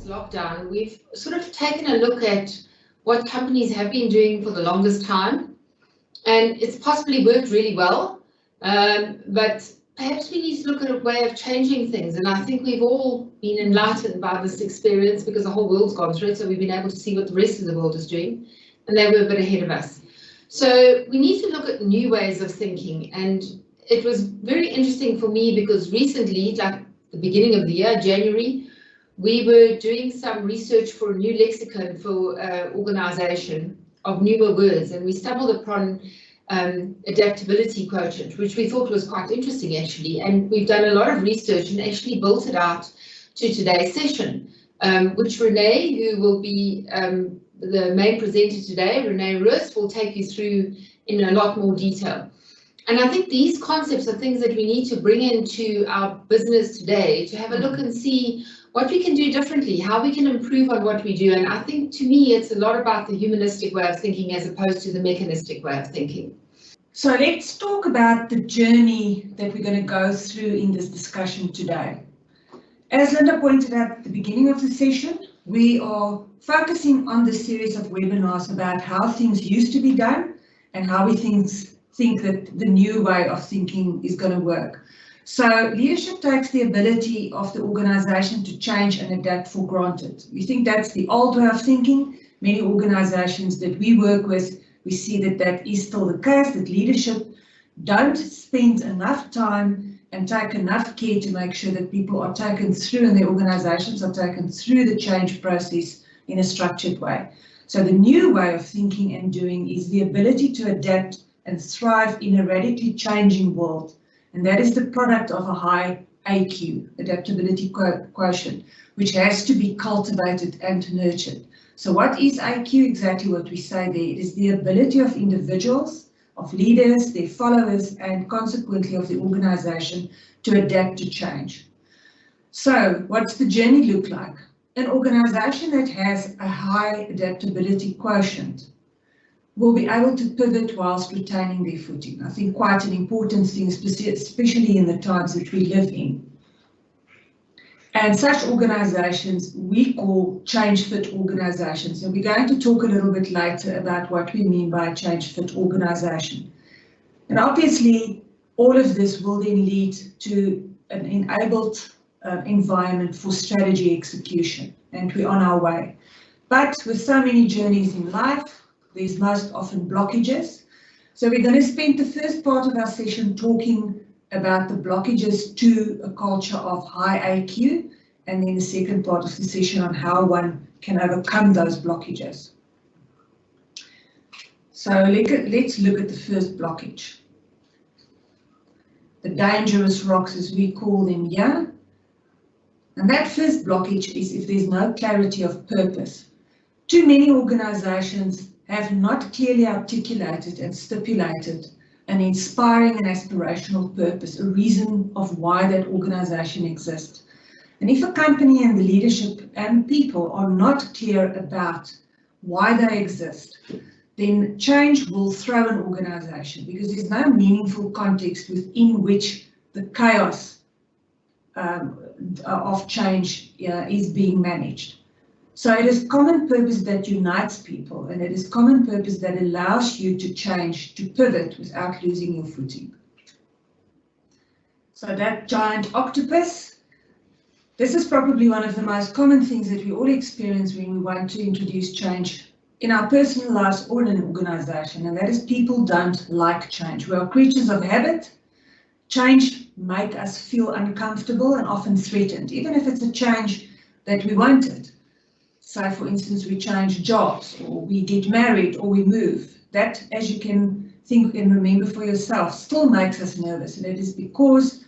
lockdown, we've sort of taken a look at what companies have been doing for the longest time, and it's possibly worked really well, but perhaps we need to look at a way of changing things. And I think we've all been enlightened by this experience because the whole world's gone through it, so we've been able to see what the rest of the world is doing, and they were a bit ahead of us. So we need to look at new ways of thinking, and it was very interesting for me because recently, like the beginning of the year, January, we were doing some research for a new lexicon for organisation of newer words, and we stumbled upon Adaptability Quotient, which we thought was quite interesting actually, and we've done a lot of research and actually built it out to today's session, which Renee, who will be the main presenter today, Renee Roos, will take you through in a lot more detail. And I think these concepts are things that we need to bring into our business today to have a look and see what we can do differently, how we can improve on what we do. And I think to me, it's a lot about the humanistic way of thinking as opposed to the mechanistic way of thinking. So let's talk about the journey that we're going to go through in this discussion today. As Linda pointed out at the beginning of the session, we are focusing on this series of webinars about how things used to be done and how we think that the new way of thinking is going to work. So leadership takes the ability of the organisation to change and adapt for granted. We think that's the old way of thinking. Many organisations that we work with, we see that that is still the case, that leadership don't spend enough time and take enough care to make sure that people are taken through and their organisations are taken through the change process in a structured way. So the new way of thinking and doing is the ability to adapt and thrive in a radically changing world. And that is the product of a high AQ, Adaptability Quotient, which has to be cultivated and nurtured. So what is AQ? Exactly what we say there. It is the ability of individuals, of leaders, their followers, and consequently of the organisation to adapt to change. So what's the journey look like? An organisation that has a high adaptability quotient will be able to pivot whilst retaining their footing. I think quite an important thing, especially in the times that we live in. And such organisations we call change-fit organisations. And we're going to talk a little bit later about what we mean by a change-fit organisation. And obviously, all of this will then lead to an enabled environment for strategy execution. And we're on our way. But with so many journeys in life, there's most often blockages. So we're going to spend the first part of our session talking about the blockages to a culture of high AQ, and then the second part of the session on how one can overcome those blockages. So let's look at the first blockage. The dangerous rocks, as we call them here. And that first blockage is if there's no clarity of purpose. Too many organisations have not clearly articulated and stipulated an inspiring and aspirational purpose, a reason of why that organisation exists. And if a company and the leadership and people are not clear about why they exist, then change will throw an organisation because there's no meaningful context within which the chaos of change is being managed. So it is common purpose that unites people, and it is common purpose that allows you to change, to pivot without losing your footing. So that giant octopus, this is probably one of the most common things that we all experience when we want to introduce change in our personal lives or in an organisation, and that is people don't like change. We are creatures of habit. Change makes us feel uncomfortable and often threatened, even if it's a change that we wanted. So, for instance, we change jobs, or we get married, or we move. That, as you can think and remember for yourself, still makes us nervous, and it is because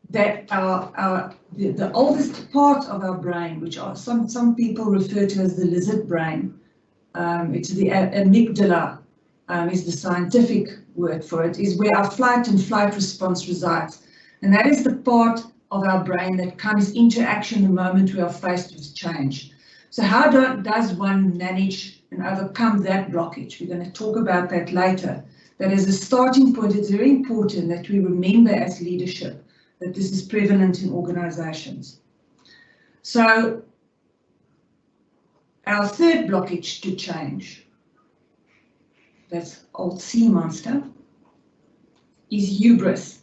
that the oldest part of our brain, which are some people refer to as the lizard brain, it's the amygdala, is the scientific word for it, is where our flight and flight response resides, and that is the part of our brain that comes into action the moment we are faced with change. So how does one manage and overcome that blockage? We're going to talk about that later. That as a starting point, it's very important that we remember as leadership that this is prevalent in organisations. So Our third blockage to change, that's old sea monster, is hubris.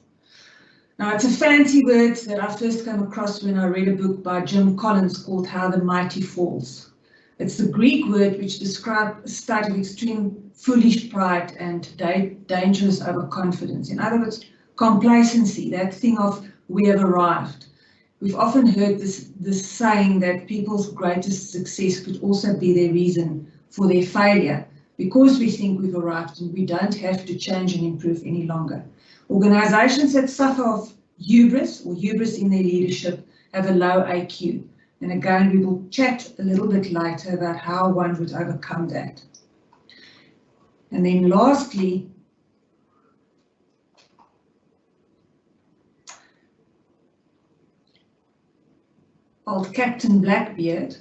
Now, it's a fancy word that I first came across when I read a book by Jim Collins called How the Mighty Falls. It's the Greek word which describes a state of extreme foolish pride and dangerous overconfidence. In other words, complacency, that thing of we have arrived. We've often heard this saying that people's greatest success could also be their reason for their failure, because we think we've arrived and we don't have to change and improve any longer. Organisations that suffer of hubris or hubris in their leadership have a low AQ. And again, we will chat a little bit later about how one would overcome that. And then lastly, old Captain Blackbeard.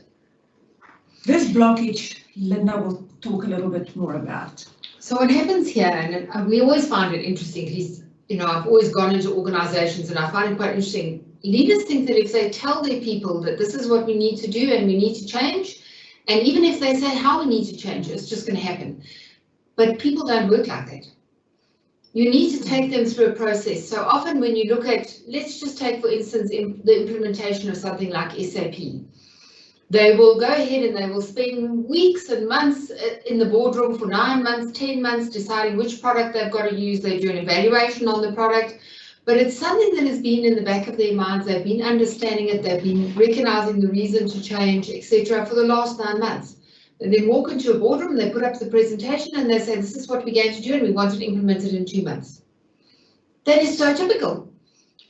This blockage, Linda will talk a little bit more about. So what happens here, and we always find it interesting, at least, you know, I've always gone into organisations and I find it quite interesting. Leaders think that if they tell their people that this is what we need to do and we need to change, and even if they say how we need to change, it's just going to happen. But people don't work like that. You need to take them through a process. So often when you look at, let's just take for instance the implementation of something like SAP. They will go ahead and they will spend weeks and months in the boardroom for 9 months, 10 months, deciding which product they've got to use. They do an evaluation on the product, but it's something that has been in the back of their minds. They've been understanding it. They've been recognizing the reason to change, etc. for the last 9 months. And then walk into a boardroom, they put up the presentation and they say, this is what we're going to do and we want it implemented in 2 months. That is so typical.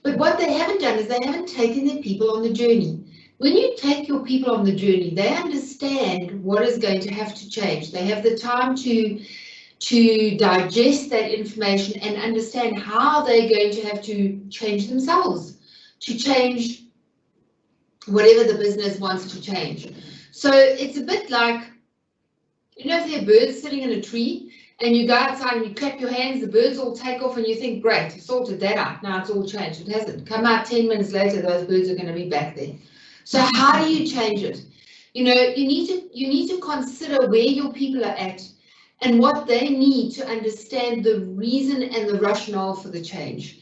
But what they haven't done is they haven't taken their people on the journey. When you take your people on the journey, they understand what is going to have to change. They have the time to digest that information and understand how they're going to have to change themselves, to change whatever the business wants to change. So it's a bit like, you know, if there are birds sitting in a tree and you go outside and you clap your hands, the birds all take off and you think, great, you sorted that out, now it's all changed. It hasn't. Come out 10 minutes later, those birds are going to be back there. So how do you change it? You know, you need to consider where your people are at and what they need to understand the reason and the rationale for the change.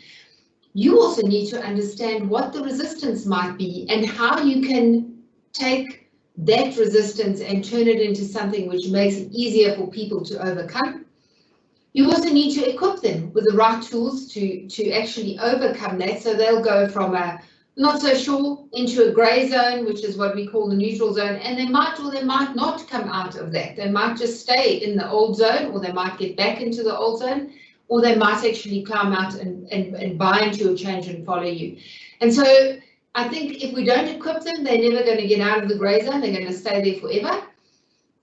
You also need to understand what the resistance might be and how you can take that resistance and turn it into something which makes it easier for people to overcome. You also need to equip them with the right tools to actually overcome that, so they'll go from a not so sure into a grey zone, which is what we call the neutral zone, and they might or they might not come out of that. They might just stay in the old zone, or they might get back into the old zone, or they might actually climb out and buy into a change and follow you. And so I think if we don't equip them, they're never going to get out of the grey zone. They're going to stay there forever.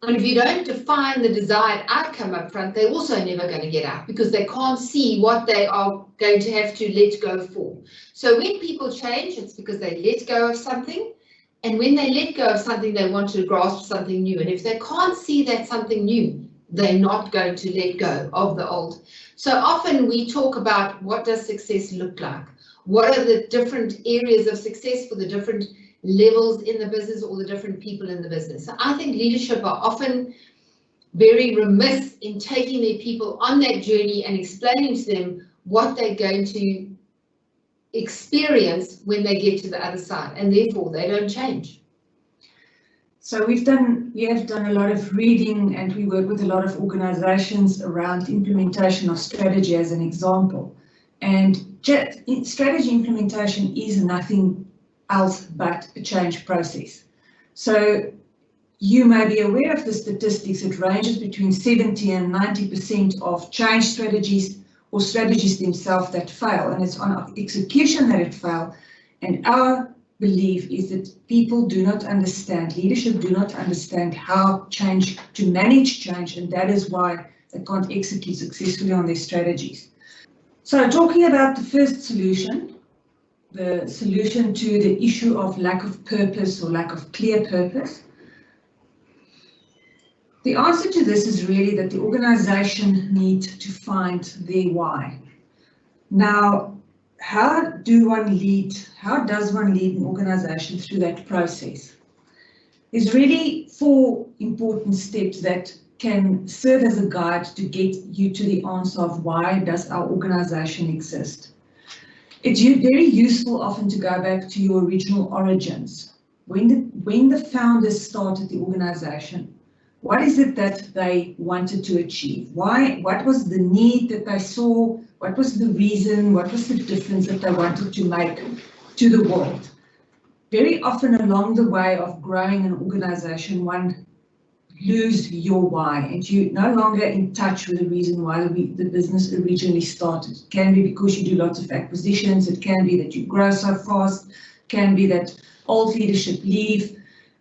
And if you don't define the desired outcome up front, they're also never going to get out because they can't see what they are going to have to let go for. So when people change, it's because they let go of something. And when they let go of something, they want to grasp something new. And if they can't see that something new, they're not going to let go of the old. So often we talk about, what does success look like? What are the different areas of success for the different levels in the business or the different people in the business? So I think leadership are often very remiss in taking their people on that journey and explaining to them what they're going to experience when they get to the other side, and therefore they don't change. So we have done a lot of reading and we work with a lot of organizations around implementation of strategy as an example. And strategy implementation is nothing else but a change process. So you may be aware of the statistics. It ranges between 70 and 90% of change strategies or strategies themselves that fail, and it's on execution that it fails. And our belief is that people do not understand, leadership do not understand how to manage change, and that is why they can't execute successfully on their strategies. So talking about the first solution, the solution to the issue of lack of purpose or lack of clear purpose, the answer to this is really that the organization needs to find their why. Now, how does one lead an organization through that process? There's really 4 important steps that can serve as a guide to get you to the answer of why does our organization exist. It's very useful often to go back to your original origins. When the founders started the organization, what is it that they wanted to achieve? What was the need that they saw? What was the reason? What was the difference that they wanted to make to the world? Very often along the way of growing an organization, one lose your why, and you're no longer in touch with the reason why the business originally started. It can be because you do lots of acquisitions, it can be that you grow so fast, it can be that old leadership leave,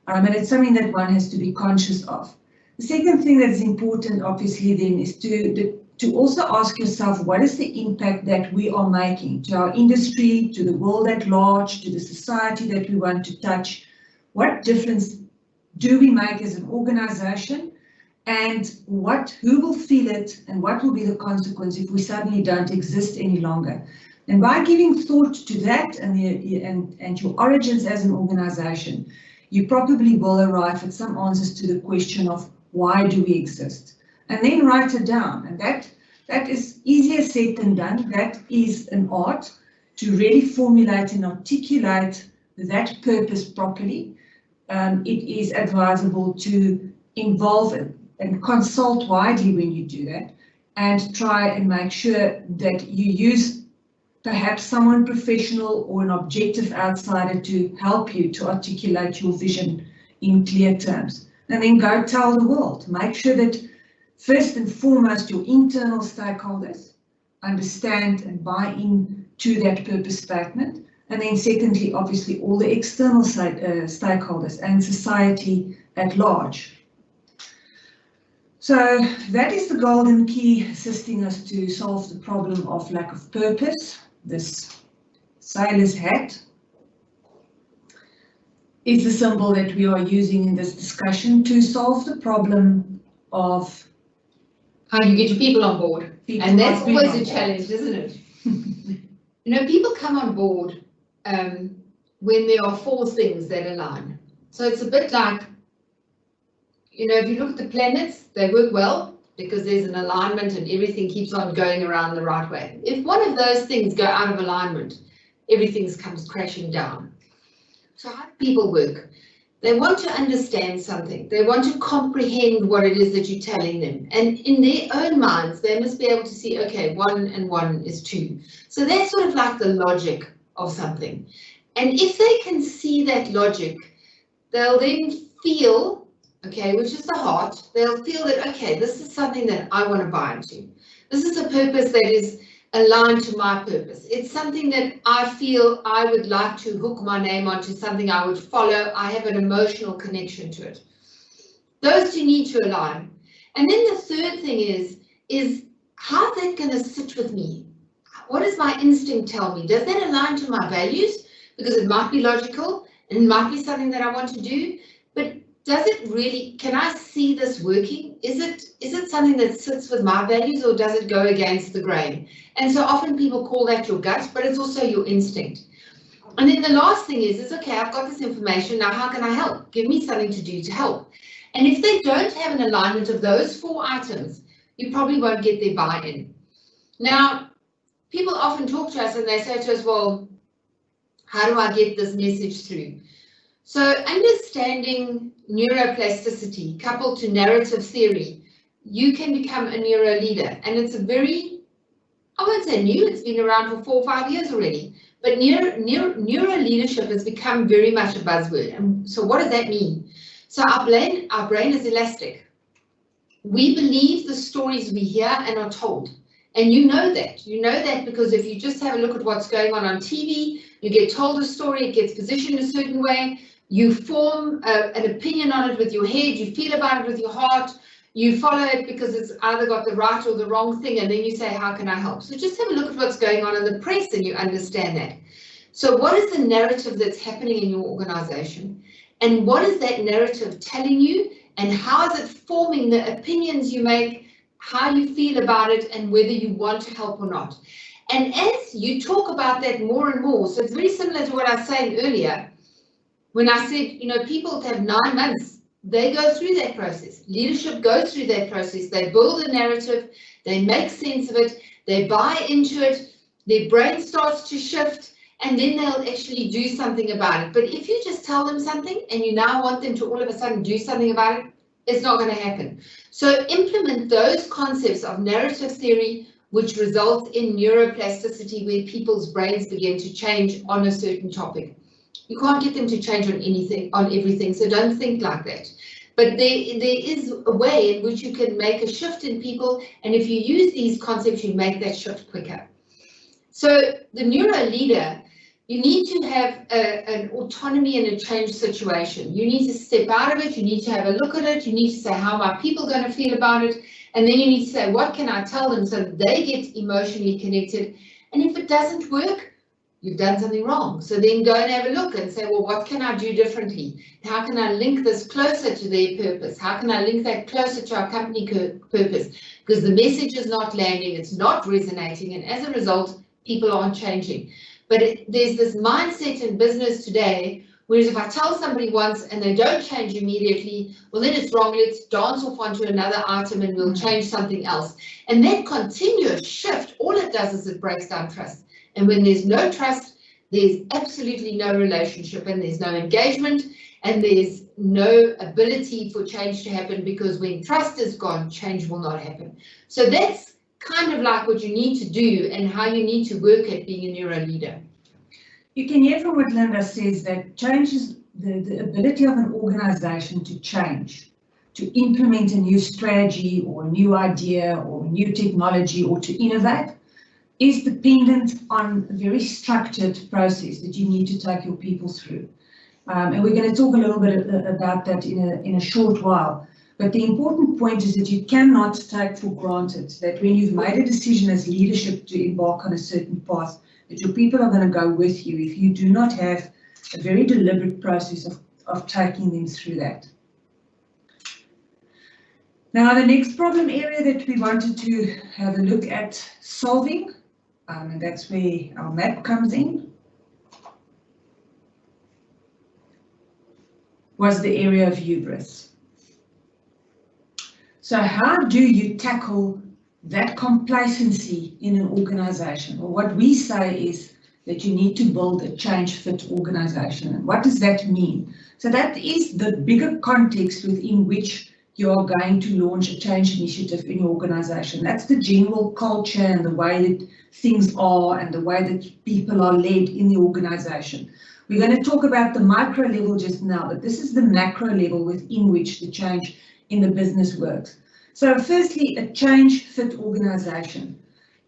and it's something that one has to be conscious of. The second thing that's important, obviously, then is to also ask yourself, what is the impact that we are making to our industry, to the world at large, to the society that we want to touch? What difference do we make as an organization, and who will feel it, and what will be the consequence if we suddenly don't exist any longer? And by giving thought to that and your origins as an organization, you probably will arrive at some answers to the question of why do we exist? And then write it down. And that is easier said than done. That is an art, to really formulate and articulate that purpose properly. It is advisable to involve and consult widely when you do that, and try and make sure that you use perhaps someone professional or an objective outsider to help you to articulate your vision in clear terms. And then go tell the world. Make sure that first and foremost your internal stakeholders understand and buy in to that purpose statement. And then secondly, obviously, all the external stakeholders and society at large. So that is the golden key, assisting us to solve the problem of lack of purpose. This sailor's hat is the symbol that we are using in this discussion to solve the problem of how you get your people on board. And that's always a challenge, isn't it? You know, people come on board when there are 4 things that align. So it's a bit like, you know, if you look at the planets, they work well because there's an alignment and everything keeps on going around the right way. If one of those things go out of alignment, everything comes crashing down. So how do people work? They want to understand something. They want to comprehend what it is that you're telling them. And in their own minds, they must be able to see, okay, 1 and 1 is 2. So that's sort of like the logic of something. And if they can see that logic, they'll then feel, okay, which is the heart, they'll feel that, okay, this is something that I want to buy into. This is a purpose that is aligned to my purpose. It's something that I feel I would like to hook my name onto, something I would follow. I have an emotional connection to it. Those 2 need to align. And then the third thing is how's that going to sit with me? What does my instinct tell me? Does that align to my values? Because it might be logical and it might be something that I want to do, but does it really, can I see this working? Is it something that sits with my values, or does it go against the grain? And so often people call that your gut, but it's also your instinct. And then the last thing is okay, I've got this information, now how can I help? Give me something to do to help. And if they don't have an alignment of those 4 items, you probably won't get their buy-in. Now, people often talk to us and they say to us, well, how do I get this message through? So understanding neuroplasticity coupled to narrative theory, you can become a neuro leader. And it's a very, I won't say new, it's been around for 4 or 5 years already. But neuro leadership has become very much a buzzword. And so what does that mean? So our brain is elastic. We believe the stories we hear and are told. And you know that because if you just have a look at what's going on TV, you get told a story, it gets positioned a certain way, you form an opinion on it with your head, you feel about it with your heart, you follow it because it's either got the right or the wrong thing, and then you say, how can I help? So just have a look at what's going on in the press and you understand that. So what is the narrative that's happening in your organization? And what is that narrative telling you? And how is it forming the opinions you make, how you feel about it, and whether you want to help or not? And as you talk about that more and more, so it's very similar to what I was saying earlier, When I said, people have 9 months, they go through that process. Leadership goes through that process. They build a narrative, they make sense of it, they buy into it, their brain starts to shift, and then they'll actually do something about it. But if you just tell them something and you now want them to all of a sudden do something about it, it's not going to happen. So implement those concepts of narrative theory, which results in neuroplasticity, where people's brains begin to change on a certain topic. You can't get them to change on everything, so don't think like that. But there is a way in which you can make a shift in people, and if you use these concepts, you make that shift quicker. So the neuro leader, you need to have an autonomy in a change situation. You need to step out of it, you need to have a look at it, you need to say, how are my people going to feel about it? And then you need to say, what can I tell them so that they get emotionally connected? And if it doesn't work, you've done something wrong. So then go and have a look and say, well, what can I do differently? How can I link this closer to their purpose? How can I link that closer to our company purpose? Because the message is not landing, it's not resonating, and as a result, people aren't changing. But there's this mindset in business today, whereas if I tell somebody once and they don't change immediately, well, then it's wrong, let's dance off onto another item and we'll change something else. And that continuous shift, all it does is it breaks down trust. And when there's no trust, there's absolutely no relationship, and there's no engagement, and there's no ability for change to happen, because when trust is gone, change will not happen. So that's kind of like what you need to do and how you need to work at being a neuro leader. You can hear from what Linda says that change is the ability of an organization to change, to implement a new strategy or a new idea or new technology or to innovate, is dependent on a very structured process that you need to take your people through. And we're going to talk a little bit about that in a short while. But the important point is that you cannot take for granted that when you've made a decision as leadership to embark on a certain path, that your people are going to go with you if you do not have a very deliberate process of taking them through that. Now, the next problem area that we wanted to have a look at solving, and that's where our map comes in, was the area of hubris. So how do you tackle that complacency in an organization? Well, what we say is that you need to build a change-fit organization. And what does that mean? So that is the bigger context within which you are going to launch a change initiative in your organization. That's the general culture and the way that things are and the way that people are led in the organization. We're going to talk about the micro level just now, but this is the macro level within which the change in the business works. So firstly, a change-fit organization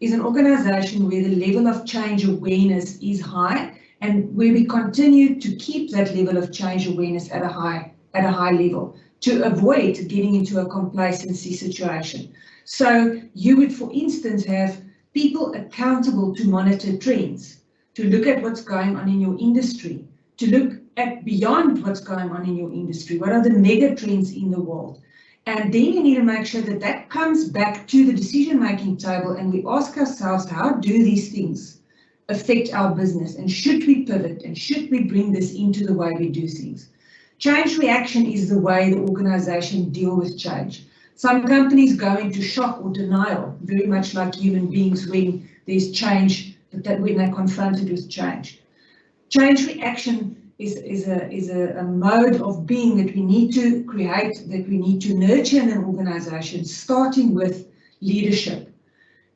is an organization where the level of change awareness is high and where we continue to keep that level of change awareness at a high level to avoid getting into a complacency situation. So you would, for instance, have people accountable to monitor trends, to look at what's going on in your industry, to look at beyond what's going on in your industry. What are the mega trends in the world? And then you need to make sure that that comes back to the decision-making table, and we ask ourselves, how do these things affect our business? And should we pivot? And should we bring this into the way we do things? Change reaction is the way the organization deal with change. Some companies go into shock or denial, very much like human beings when there's change, when they're confronted with change. Change reaction is a mode of being that we need to create, that we need to nurture in an organization, starting with leadership.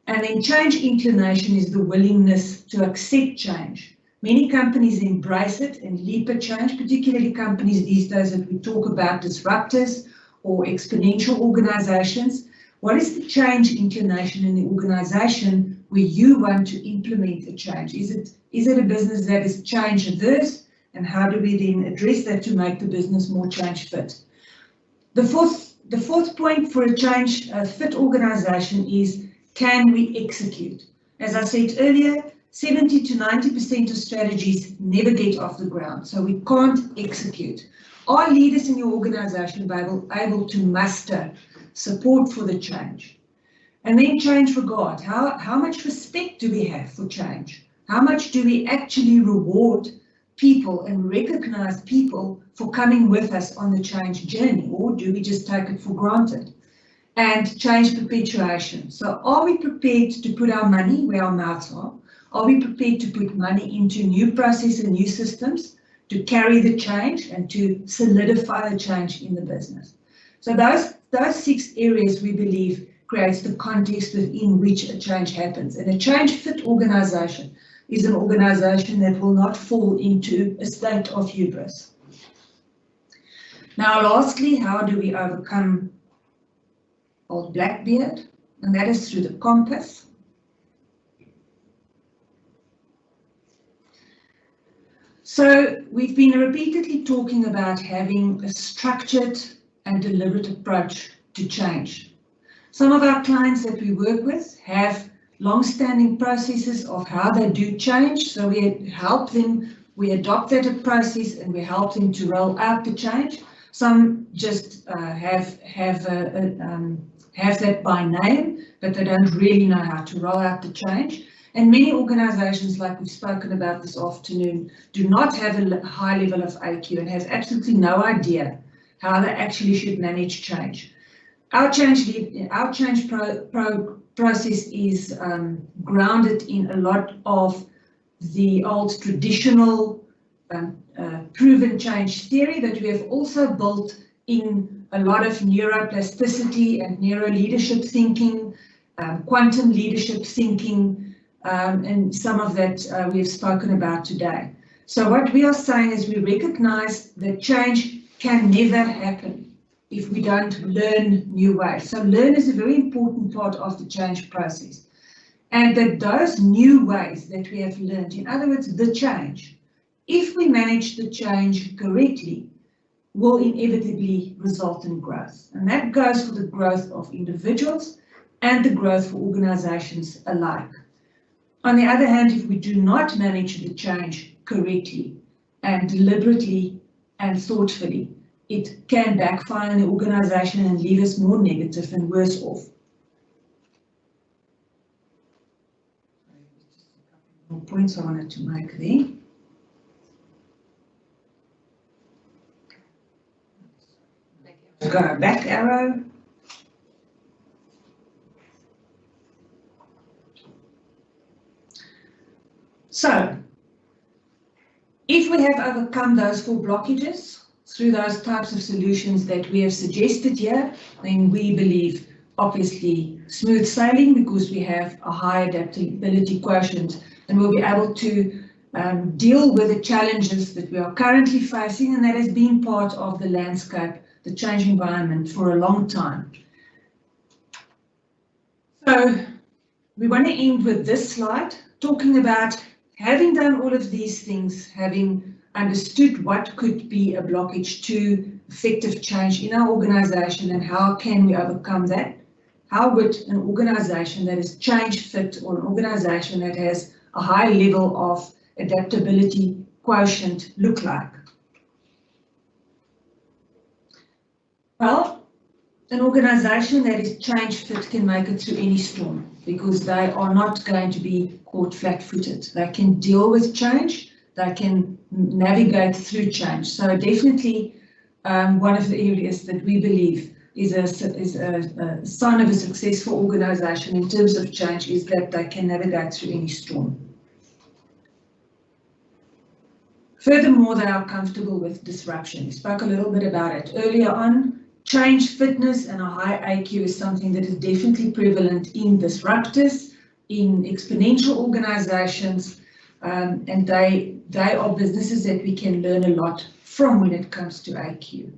And then change inclination is the willingness to accept change. Many companies embrace it and leap at change, particularly companies these days that we talk about disruptors or exponential organizations. What is the change inclination in the organization where you want to implement a change? Is it a business that is change averse? And how do we then address that to make the business more change fit? The fourth point for a change fit organization is, can we execute? As I said earlier, 70 to 90% of strategies never get off the ground, so we can't execute. Are leaders in your organization able to muster support for the change? And then change regard. How much respect do we have for change? How much do we actually reward people and recognize people for coming with us on the change journey, or do we just take it for granted? And change perpetuation. So are we prepared to put our money where our mouths are? Are we prepared to put money into new processes and new systems to carry the change and to solidify the change in the business? So those 6 areas we believe creates the context within which a change happens. And a change fit organization is an organization that will not fall into a state of hubris. Now, lastly, how do we overcome old Blackbeard? And that is through the compass. So we've been repeatedly talking about having a structured and deliberate approach to change. Some of our clients that we work with have long-standing processes of how they do change, so we help them, we adopt that process and we help them to roll out the change. Some just have that by name, but they don't really know how to roll out the change. And many organizations, like we've spoken about this afternoon, do not have a high level of AQ and have absolutely no idea how they actually should manage change. Our change process is grounded in a lot of the old traditional proven change theory, but we have also built in a lot of neuroplasticity and neuro-leadership thinking, quantum leadership thinking, and some of that we have spoken about today. So what we are saying is we recognize that change can never happen if we don't learn new ways. So learn is a very important part of the change process. And that those new ways that we have learned, in other words, the change, if we manage the change correctly, will inevitably result in growth. And that goes for the growth of individuals and the growth for organizations alike. On the other hand, if we do not manage the change correctly and deliberately and thoughtfully, it can backfire on the organization and leave us more negative and worse off. More points I wanted to make there. Go back arrow. So, if we have overcome those 4 blockages through those types of solutions that we have suggested here, then we believe obviously smooth sailing, because we have a high adaptability quotient and we'll be able to deal with the challenges that we are currently facing, and that has been part of the landscape, the change environment, for a long time. So we want to end with this slide, talking about having done all of these things, having understood what could be a blockage to effective change in our organization and how can we overcome that. How would an organization that is change fit, or an organization that has a high level of adaptability quotient, look like? Well, an organization that is change fit can make it through any storm, because they are not going to be caught flat-footed. They can deal with change, they can navigate through change. So definitely one of the areas that we believe is a sign of a successful organization in terms of change is that they can navigate through any storm. Furthermore, they are comfortable with disruption. We spoke a little bit about it earlier on. Change fitness and a high AQ is something that is definitely prevalent in disruptors, in exponential organizations, and they are businesses that we can learn a lot from when it comes to AQ.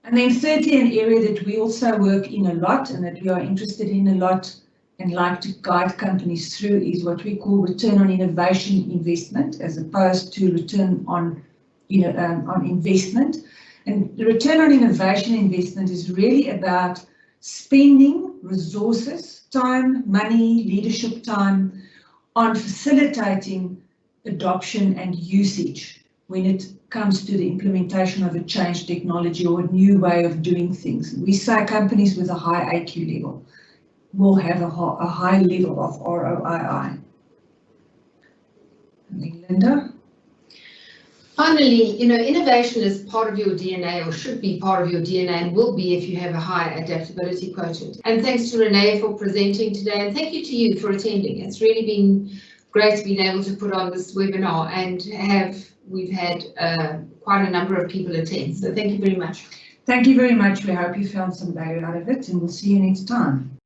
And then thirdly, an area that we also work in a lot and that we are interested in a lot and like to guide companies through is what we call return on innovation investment, as opposed to return on investment. And the return on innovation investment is really about spending resources, time, money, leadership time on facilitating adoption and usage when it comes to the implementation of a change technology or a new way of doing things. We say companies with a high AQ level will have a high level of ROII. And then Linda. Finally, innovation is part of your DNA, or should be part of your DNA, and will be if you have a high adaptability quotient. And thanks to Renee for presenting today, and thank you to you for attending. It's really been great being able to put on this webinar, and we've had quite a number of people attend. So thank you very much. Thank you very much. We hope you found some value out of it, and we'll see you next time.